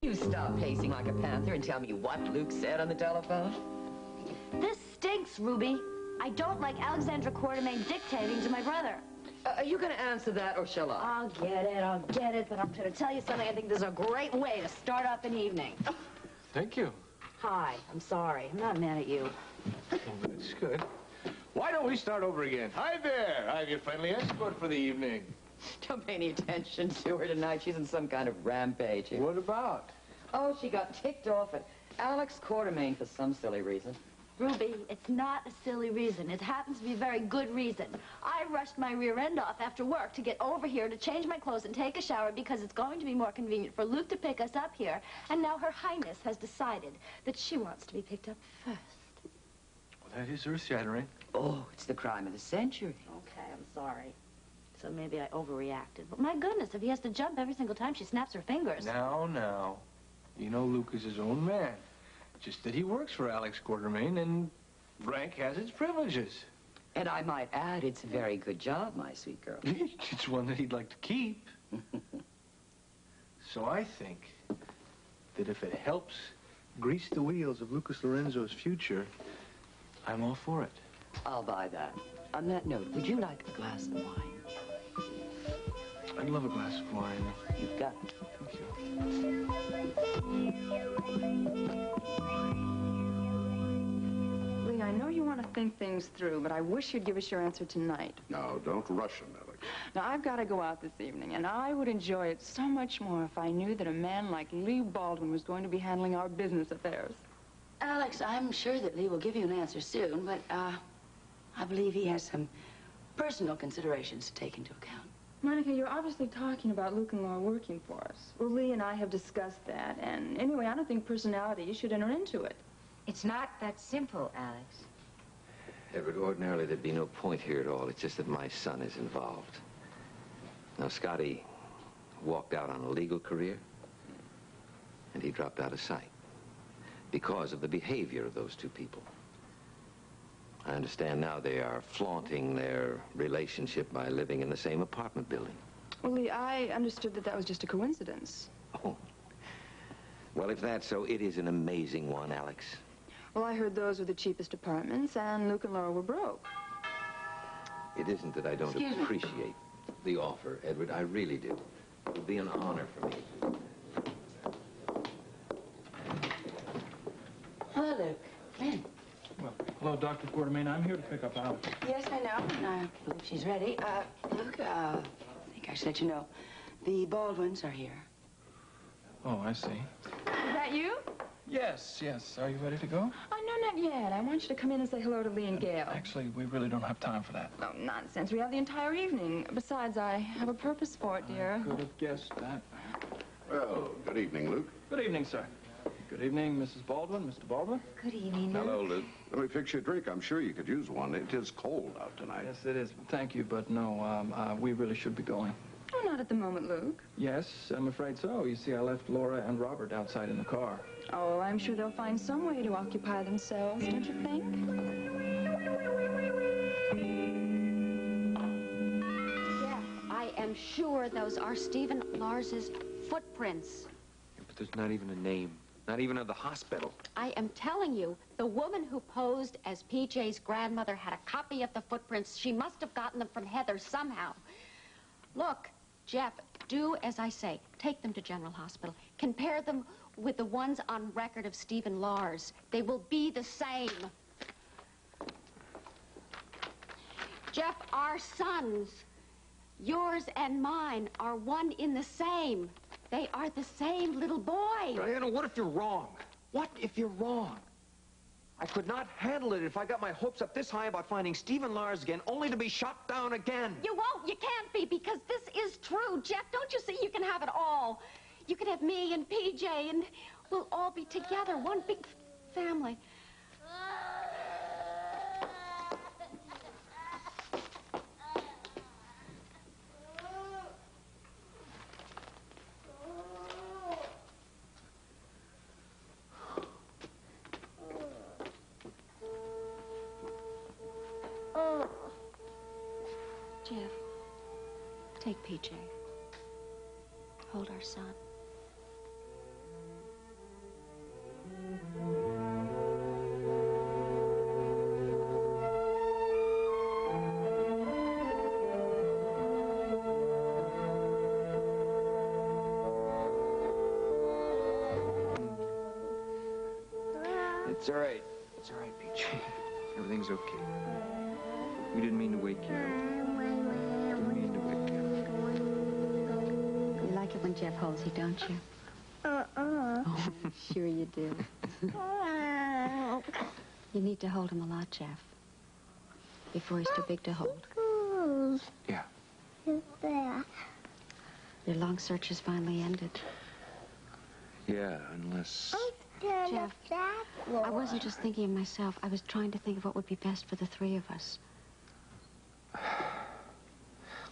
You stop pacing like a panther and tell me what Luke said on the telephone. This stinks, Ruby. I don't like Alexandra Quartermain dictating to my brother. Are you going to answer that, or shall I? I'll get it, but I'm going to tell you something. I think this is a great way to start off an evening. Thank you. Hi, I'm sorry. I'm not mad at you. Oh, that's good. Why don't we start over again? Hi there. I'm your friendly escort for the evening. Don't pay any attention to her tonight. She's in some kind of rampage. What about? Oh, she got ticked off at Alex Quartermain for some silly reason. Ruby, it's not a silly reason. It happens to be a very good reason. I rushed my rear end off after work to get over here to change my clothes and take a shower because it's going to be more convenient for Luke to pick us up here. And now Her Highness has decided that she wants to be picked up first. Well, that is earth-shattering. Oh, it's the crime of the century. Okay, I'm sorry. So maybe I overreacted. But my goodness, if he has to jump every single time she snaps her fingers. Now. You know Luke is his own man. Just that he works for Alex Quartermain, and rank has its privileges. And I might add, it's a very good job, my sweet girl. It's one that he'd like to keep. So I think that if it helps grease the wheels of Lucas Lorenzo's future, I'm all for it. I'll buy that. On that note, would you like a glass of wine? I'd love a glass of wine. You've got it. Thank you. Lee, I know you want to think things through, but I wish you'd give us your answer tonight. No, don't rush him, Alex. Now, I've got to go out this evening, and I would enjoy it so much more if I knew that a man like Lee Baldwin was going to be handling our business affairs. Alex, I'm sure that Lee will give you an answer soon, but, I believe he has some personal considerations to take into account. Monica, you're obviously talking about Luke and Laura working for us. Well, Lee and I have discussed that, and anyway, I don't think personality should enter into it. It's not that simple, Alex. Edward, ordinarily there'd be no point here at all. It's just that my son is involved. Now, Scotty walked out on a legal career, and he dropped out of sight because of the behavior of those two people. I understand now they are flaunting their relationship by living in the same apartment building. Well, Lee, I understood that that was just a coincidence. Oh. Well, if that's so, it is an amazing one, Alex. Well, I heard those were the cheapest apartments, and Luke and Laura were broke. It isn't that I don't appreciate the offer, Edward. I really do. It would be an honor for me. Hello, Luke. Come in. Well, hello, Dr. Quartermain. I'm here to pick up Alex. Yes, I know. I believe she's ready. Luke, I think I should let you know. The Baldwins are here. Oh, I see. Is that you? Yes. Are you ready to go? Oh, no, not yet. I want you to come in and say hello to Lee and Gail. Actually, we really don't have time for that. Oh, nonsense. We have the entire evening. Besides, I have a purpose for it, dear. I could have guessed that. Well, good evening, Luke. Good evening, sir. Good evening, Mrs. Baldwin, Mr. Baldwin. Good evening, Luke. Hello, Luke. Let me fix you a drink. I'm sure you could use one. It is cold out tonight. Yes, it is. Thank you, but no, we really should be going. Oh, not at the moment, Luke. Yes, I'm afraid so. You see, I left Laura and Robert outside in the car. Oh, I'm sure they'll find some way to occupy themselves, don't you think? Yeah, I am sure those are Stephen Lars's footprints. Yeah, but there's not even a name. Not even of the hospital. I am telling you, the woman who posed as PJ's grandmother had a copy of the footprints. She must have gotten them from Heather somehow. Look, Jeff, do as I say. Take them to General Hospital. Compare them with the ones on record of Stephen Lars. They will be the same. Jeff, our sons, yours and mine, are one in the same. They are the same little boy. Diana, what if you're wrong? What if you're wrong? I could not handle it if I got my hopes up this high about finding Stephen Lars again, only to be shot down again. You won't. You can't be, because this is true. Jeff, don't you see? You can have it all. You can have me and PJ, and we'll all be together, one big family. Jeff, take PJ. Hold our son. It's all right. It's all right, Peach. Everything's okay. We didn't mean to wake you up. Didn't mean to wake you up. You like it when Jeff holds you, don't you? Oh, sure you do. You need to hold him a lot, Jeff. Before he's too big to hold. Yeah. Your long search has finally ended. Yeah, unless... Jeff, I wasn't just thinking of myself. I was trying to think of what would be best for the three of us.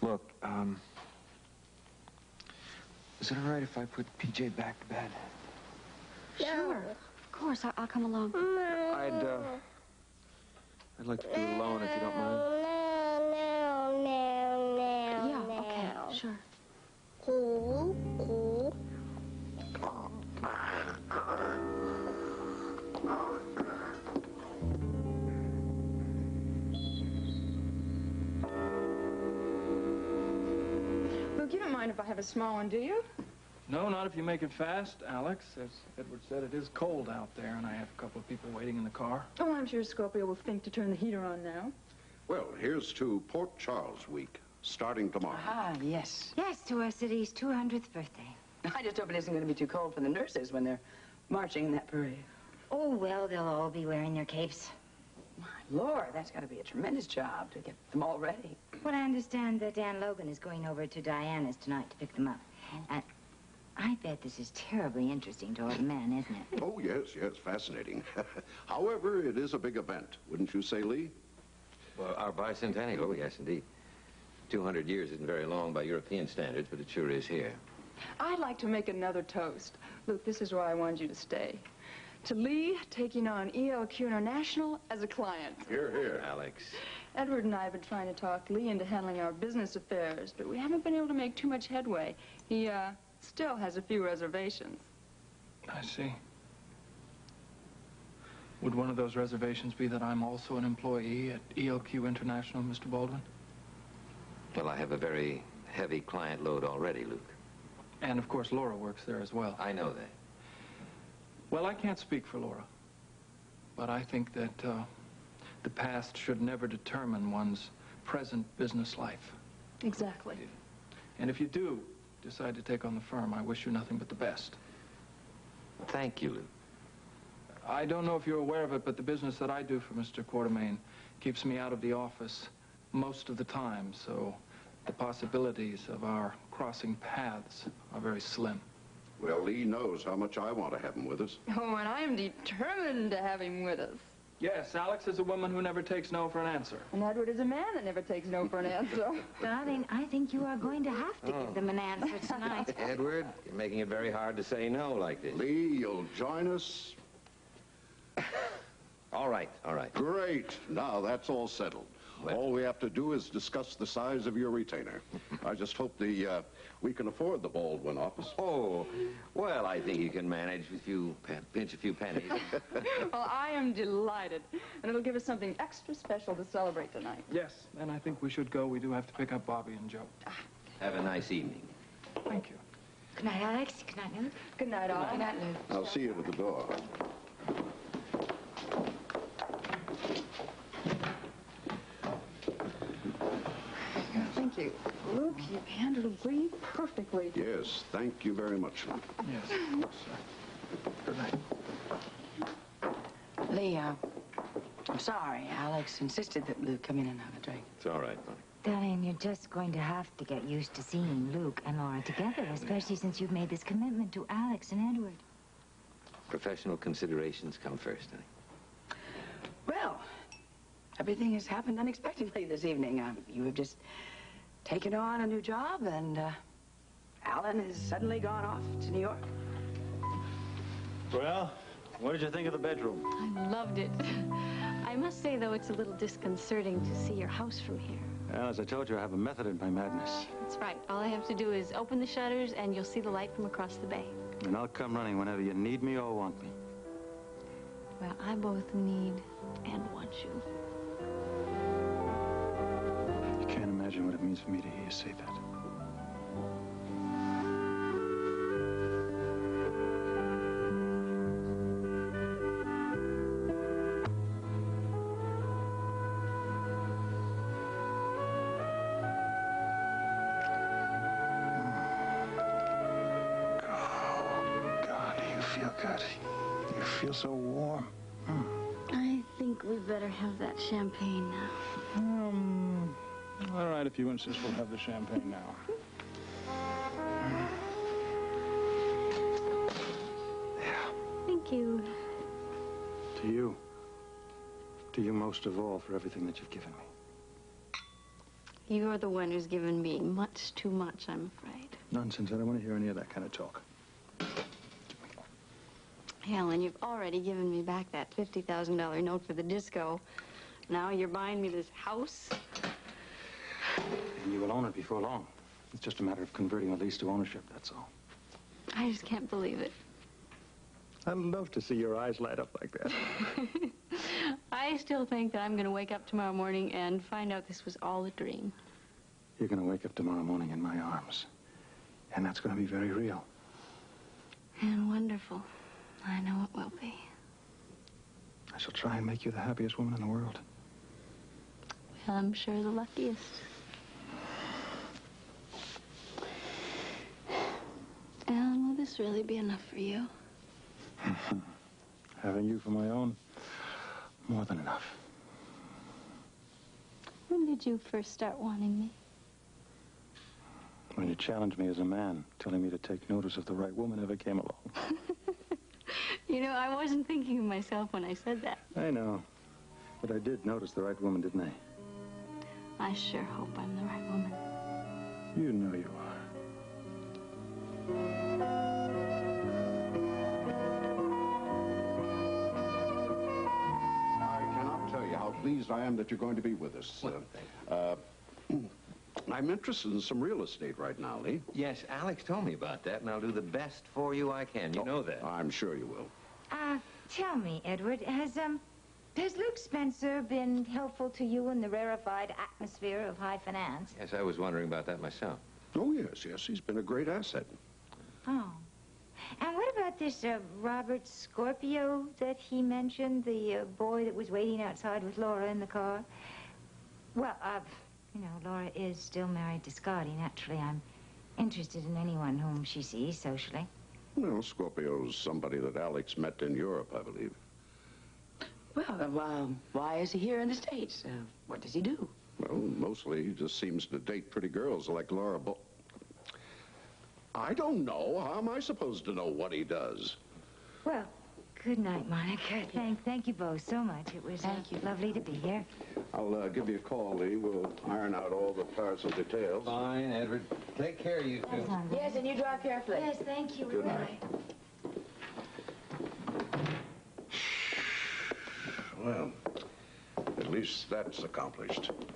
Look, is it all right if I put PJ back to bed? Sure. Of course, I'll come along. I'd like to do it alone if you don't mind. Yeah, okay, sure. Luke, you don't mind if I have a small one, do you? No, not if you make it fast, Alex. As Edward said, it is cold out there, and I have a couple of people waiting in the car. Oh, I'm sure Scorpio will think to turn the heater on now. Well, here's to Port Charles Week, starting tomorrow. Ah, yes. Yes, to our city's 200th birthday. I just hope it isn't going to be too cold for the nurses when they're marching in that parade. Oh, well, they'll all be wearing their capes. My Lord, that's got to be a tremendous job to get them all ready. Well, I understand that Dan Logan is going over to Diana's tonight to pick them up. And I bet this is terribly interesting to all the men, isn't it? Oh, yes, fascinating. However, it is a big event, wouldn't you say, Lee? Well, our bicentennial, oh, yes, indeed. 200 years isn't very long by European standards, but it sure is here. I'd like to make another toast. Luke, this is why I wanted you to stay. To Lee taking on ELQ International as a client. Here, here. Alex. Edward and I have been trying to talk Lee into handling our business affairs, but we haven't been able to make too much headway. He, still has a few reservations. I see. Would one of those reservations be that I'm also an employee at ELQ International, Mr. Baldwin? Well, I have a very heavy client load already, Luke. And, of course, Laura works there as well. I know that. Well, I can't speak for Laura. But I think that the past should never determine one's present business life. Exactly. And if you do decide to take on the firm, I wish you nothing but the best. Thank you, Luke. I don't know if you're aware of it, but the business that I do for Mr. Quartermain keeps me out of the office most of the time, so the possibilities of our crossing paths are very slim. Well, Lee knows how much I want to have him with us. Oh, and I am determined to have him with us. Yes, Alex is a woman who never takes no for an answer. And Edward is a man that never takes no for an answer. Darling, I think you are going to have to give them an answer tonight. Edward, you're making it very hard to say no like this. Lee, you'll join us? All right, all right. Great. Now that's all settled. Well, all we have to do is discuss the size of your retainer. I just hope we can afford the Baldwin office. Oh, well, I think you can manage if you pinch a few pennies. Well, I am delighted. And it'll give us something extra special to celebrate tonight. Yes, and I think we should go. We do have to pick up Bobbie and Joe. Have a nice evening. Thank you. Good night, Alex. Good night, Luke. Good night, all. Good night, Luke. I'll see you at the door. Thank you. Luke, you've handled Lee perfectly. Yes, thank you very much, Lee. Yes, sir. Good night. Lee, I'm sorry. Alex insisted that Luke come in and have a drink. It's all right, Bonnie. Darling, you're just going to have to get used to seeing Luke and Laura together, especially since you've made this commitment to Alex and Edward. Professional considerations come first, honey. Well, everything has happened unexpectedly this evening. You have just taken on a new job, and Alan has suddenly gone off to New York. Well, what did you think of the bedroom? I loved it. I must say, though, it's a little disconcerting to see your house from here. Well, as I told you, I have a method in my madness. That's right. All I have to do is open the shutters, and you'll see the light from across the bay. And I'll come running whenever you need me or want me. Well, I both need and want you. You can't imagine what it means for me to hear you say that. feel good. You feel so warm. I think we better have that champagne now. All right, if you insist, we'll have the champagne now. Thank you. To you. To you most of all for everything that you've given me. You're the one who's given me much too much, I'm afraid. Nonsense. I don't want to hear any of that kind of talk. Helen, you've already given me back that $50,000 note for the disco. Now you're buying me this house. And you will own it before long. It's just a matter of converting the lease to ownership, that's all. I just can't believe it. I'd love to see your eyes light up like that. I still think that I'm going to wake up tomorrow morning and find out this was all a dream. You're going to wake up tomorrow morning in my arms. And that's going to be very real. And wonderful. I know it will be. I shall try and make you the happiest woman in the world. Well, I'm sure the luckiest. Alan, will this really be enough for you? Having you for my own, more than enough. When did you first start wanting me? When you challenged me as a man, telling me to take notice if the right woman ever came along. You know, I wasn't thinking of myself when I said that. I know. But I did notice the right woman, didn't I? I sure hope I'm the right woman. You know you are. I cannot tell you how pleased I am that you're going to be with us. I'm interested in some real estate right now, Lee. Yes, Alex told me about that, and I'll do the best for you I can. You know that. I'm sure you will. Tell me, Edward, has Luke Spencer been helpful to you in the rarefied atmosphere of high finance? Yes, I was wondering about that myself. Oh, yes. He's been a great asset. Oh. And what about this Robert Scorpio that he mentioned, the boy that was waiting outside with Laura in the car? Well, you know, Laura is still married to Scotty. Naturally, I'm interested in anyone whom she sees socially. Well, Scorpio's somebody that Alex met in Europe, I believe. Well, why is he here in the States? What does he do? Well, mostly he just seems to date pretty girls like Laura I don't know. How am I supposed to know what he does? Well, good night, Monica. Thank you both so much. It was lovely to be here. I'll give you a call, Lee. We'll iron out all the parts and details. Fine, Edward. Take care of you two. Yes, and you drive carefully. Yes, thank you. Good night. Well, at least that's accomplished. In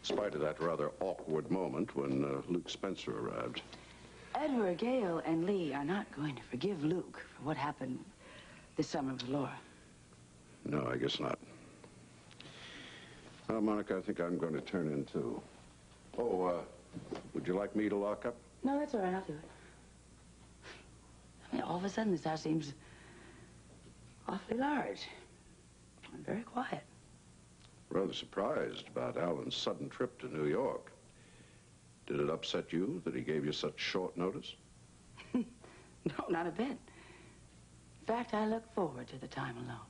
spite of that rather awkward moment when Luke Spencer arrived. Edward, Gail, and Lee are not going to forgive Luke for what happened this summer with Laura. No, I guess not. Monica, I think I'm going to turn in, too. Oh, would you like me to lock up? No, that's all right. I'll do it. I mean, all of a sudden, this house seems awfully large and very quiet. Rather surprised about Alan's sudden trip to New York. Did it upset you that he gave you such short notice? No, not a bit. In fact, I look forward to the time alone.